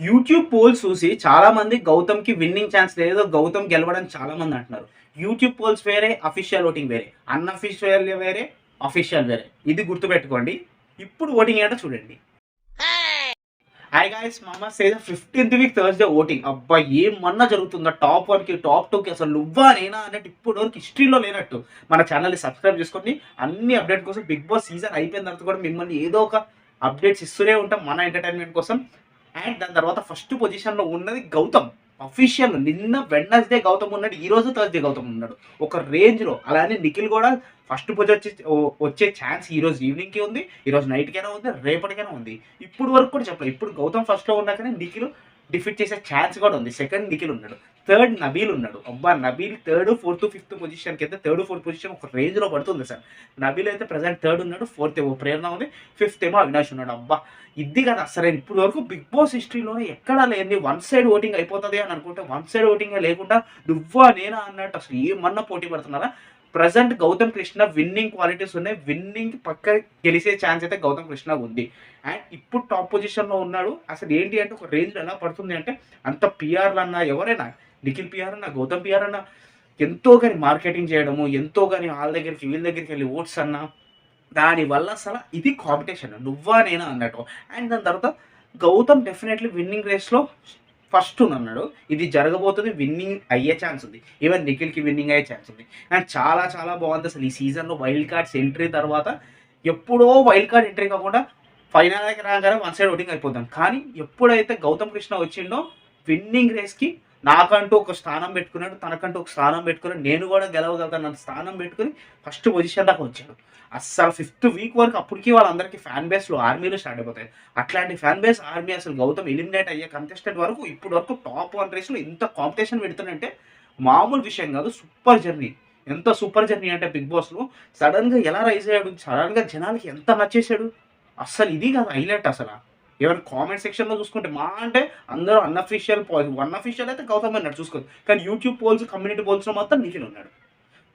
YouTube poles చూసి చాలా మంది గౌతమ్‌కి విన్నింగ్ ఛాన్స్ లేదు. గౌతమ్ గెలవడని చాలా మంది అంటున్నారు. యూట్యూబ్ పోల్స్ వేరే, అఫీషియల్ ఓటింగ్ వేరే. అన్‌అఫీషియల్ వేరే, అఫీషియల్ వేరే. ఇది గుర్తుపెట్టుకోండి. ఇప్పుడు ఓటింగ్ ఏంటో చూడండి. హాయ్ గైస్, మామ సేజ్ 15th వీక్ థర్స్‌డే ఓటింగ్. అబ్బా! ఏమన్నా జరుగుతుందా? టాప్ 1కి, టాప్ 2కి అసలు నువ్వా నేనా అన్నట్టు ఇప్పటి వరకు హిస్టరీలో లేనట్టు. మన ఛానల్‌ని సబ్స్క్రైబ్ చేసుకోండి. అన్ని అప్డేట్ కోసం బిగ్ బాస్ సీజన్ అయిపోయిన తర్వాత కూడా మిమ్మల్ని ఏదో ఒక అప్డేట్స్ ఇస్తూనే ఉంటాం మన ఎంటర్‌టైన్‌మెంట్ కోసం. అండ్ దాని తర్వాత ఫస్ట్ పొజిషన్‌లో ఉన్నది గౌతమ్. అఫీషియల్ నిన్న వెడ్నెస్‌డే గౌతమ్ ఉన్నాడు. ఈరోజు థర్స్‌డే గౌతమ్ ఉన్నాడు. ఒక రేంజ్‌లో. అలానే నిఖిల్ కూడా ఫస్ట్ వచ్చే ఛాన్స్ ఈరోజు ఈవినింగ్‌కి ఉంది. ఈరోజు నైట్‌కైనా ఉంది. రేపటికైనా ఉంది. ఇప్పుడు వరకు కూడా చెప్పలేదు. ఇప్పుడు గౌతమ్ ఫస్ట్‌లో ఉన్నాకనే నిఖిల్ డిఫీట్ చేసే ఛాన్స్ కూడా ఉంది. సెకండ్ నిఖిల్ ఉన్నాడు. థర్డ్ నబీల్ ఉన్నాడు. అబ్బా! నబీల్ థర్డ్, ఫోర్త్, ఫిఫ్త్ పొజిషన్‌కి అయితే థర్డ్, ఫోర్త్ పొజిషన్ ఒక రేంజ్‌లో పడుతుంది సార్. నబీల్ అయితే ప్రెజెంట్ థర్డ్ ఉన్నాడు. ఫోర్త్ ఏమో ప్రేరణ ఉంది. ఫిఫ్త్ ఏమో అవినాష్ ఉన్నాడు. అబ్బా! ఇది కదా అసలు ఇప్పుడు వరకు బిగ్ బాస్ హిస్టరీలోనే ఎక్కడా లేని వన్ సైడ్ ఓటింగ్ అయిపోతుంది అని అనుకుంటే వన్ సైడ్ ఓటింగ్ లేకుండా నువ్వా నేనా అన్నట్టు అసలు ఏమన్నా పోటీ పడుతున్నారా? Present Gautam Krishna winning qualities ఉన్నాయి. విన్నింగ్ పక్క గెలిచే ఛాన్స్ అయితే గౌతమ్ కృష్ణ ఉంది. అండ్ ఇప్పుడు టాప్ పొజిషన్‌లో ఉన్నాడు. అసలు ఏంటి అంటే ఒక రేంజ్ ఎలా పడుతుంది అంటే అంత పీఆర్‌లు అన్నా ఎవరైనా నిఖిల్ పీఆర్ అన్నా, గౌతమ్ పీఆర్ అన్నా ఎంతో గాని మార్కెటింగ్ చేయడము, ఎంతో గాని వాళ్ళ దగ్గరికి వీళ్ళ దగ్గరికి వెళ్ళి ఓట్స్ అన్నా దానివల్ల అసలు ఇది కాంపిటీషన్. నువ్వా నేనా అన్నట్టు. అండ్ దాని తర్వాత గౌతమ్ డెఫినెట్‌లీ విన్నింగ్ రేస్‌లో ఫస్ట్ ఉన్నాడు. ఇది జరగబోతుంది. విన్నింగ్ అయ్యే ఛాన్స్ ఉంది. ఈవెన్ నిఖిల్‌కి విన్నింగ్ అయ్యే ఛాన్స్ ఉంది. అండ్ చాలా చాలా బాగుంది అసలు ఈ సీజన్‌లో వైల్డ్ కార్డ్స్ ఎంట్రీ తర్వాత ఎప్పుడో వైల్డ్ కార్డ్ ఎంట్రీ కాకుండా ఫైనల్‌కి రాగానే వన్ సైడ్ ఓటింగ్ అయిపోతాం. కానీ ఎప్పుడైతే గౌతమ్ కృష్ణ వచ్చిండో విన్నింగ్ రేస్‌కి నాకంటూ ఒక స్థానం పెట్టుకున్నాడు. తనకంటూ ఒక స్థానం పెట్టుకున్నాడు. నేను కూడా గెలవగలుగుతానన్న స్థానం పెట్టుకొని ఫస్ట్ పొజిషన్ దాకా వచ్చాడు. అస్సలు 5th వీక్ వరకు అప్పటికి వాళ్ళందరికీ ఫ్యాన్ బేస్‌లు ఆర్మీలు స్టార్ట్ అయిపోతాయి. అట్లాంటి ఫ్యాన్ బేస్ ఆర్మీ అసలు గౌతమ్ ఎలిమినేట్ అయ్యే కంటెస్టెంట్ వరకు ఇప్పటి వరకు టాప్ 1 రేస్‌లో ఇంత కాంపిటీషన్ పెడుతుందంటే మామూలు విషయం కాదు. Super journey. ఎంత సూపర్ జర్నీ అంటే బిగ్ బాస్‌లో సడెన్‌గా ఎలా రైజ్ అయ్యాడు. సడెన్‌గా జనాలకి ఎంత నచ్చేసాడు. అస్సలు ఇది కాదు హైలైట్ అసల. ఏమైనా కామెంట్ సెక్షన్‌లో చూసుకుంటే మహా అంటే అందరూ అన్‌అఫీషియల్ వన్ అఫీషియల్ అయితే గౌతమ్ అన్నాడు చూసుకోవచ్చు. కానీ యూట్యూబ్ పోల్స్, కమ్యూనిటీ పోల్స్‌లో మాత్రం నిఖిల్ ఉన్నాడు.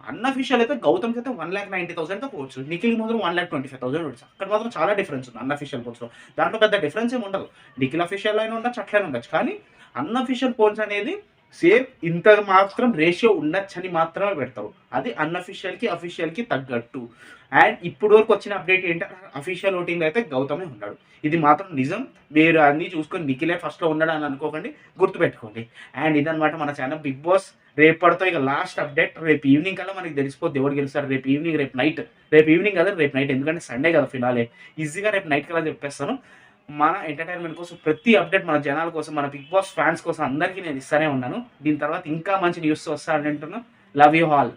అన్‌అఫీషియల్ అయితే గౌతమ్‌కి అయితే 1,90,000 ఓట్స్. నిఖిల్ మాత్రం 1,25,000 ఓట్స్. అక్కడ మాత్రం చాలా డిఫరెన్స్ ఉంది అన్‌అఫీషియల్ పోల్స్‌లో. దాంట్లో పెద్ద డిఫరెన్స్ ఏమి ఉండదు. నిఖిల్ అఫీషియల్ అయినా ఉండొచ్చు, అట్లనే ఉండొచ్చు. కానీ అన్‌అఫీషియల్ పోల్స్ అనేది సేమ్ ఇంత మాత్రం రేషియో ఉండొచ్చని మాత్రమే పెడతారు. అది అన్‌అఫీషియల్‌కి, అఫీషియల్‌కి తగ్గట్టు. అండ్ ఇప్పుడు వరకు వచ్చిన అప్డేట్ ఏంటంటే అఫీషియల్ ఓటింగ్‌లో అయితే గౌతమే ఉన్నాడు. ఇది మాత్రం నిజం. మీరు అన్నీ చూసుకొని నిఖిలే ఫస్ట్‌లో ఉన్నాడు అని అనుకోకండి. గుర్తుపెట్టుకోండి. అండ్ ఇదనమాట మన ఛానల్ బిగ్ బాస్. రేపటితో ఇక లాస్ట్ అప్డేట్. రేపు ఈవినింగ్ కల్లా మనకి తెలిసిపోద్ది ఎవరు గెలుస్తారు. రేపు ఈవినింగ్, రేపు నైట్. రేపు ఈవినింగ్ కాదు, రేపు నైట్. ఎందుకంటే సండే కదా ఫినాలే. ఈజీగా రేపు నైట్ కల్లా చెప్పేస్తాను. మన ఎంటర్‌టైన్‌మెంట్ కోసం ప్రతి అప్డేట్ మన జనాల కోసం, మన బిగ్ బాస్ ఫ్యాన్స్ కోసం అందరికీ నేను ఇస్తానే ఉన్నాను. దీని తర్వాత ఇంకా మంచి న్యూస్‌తో వస్తా అని అంటున్నా. Love you all.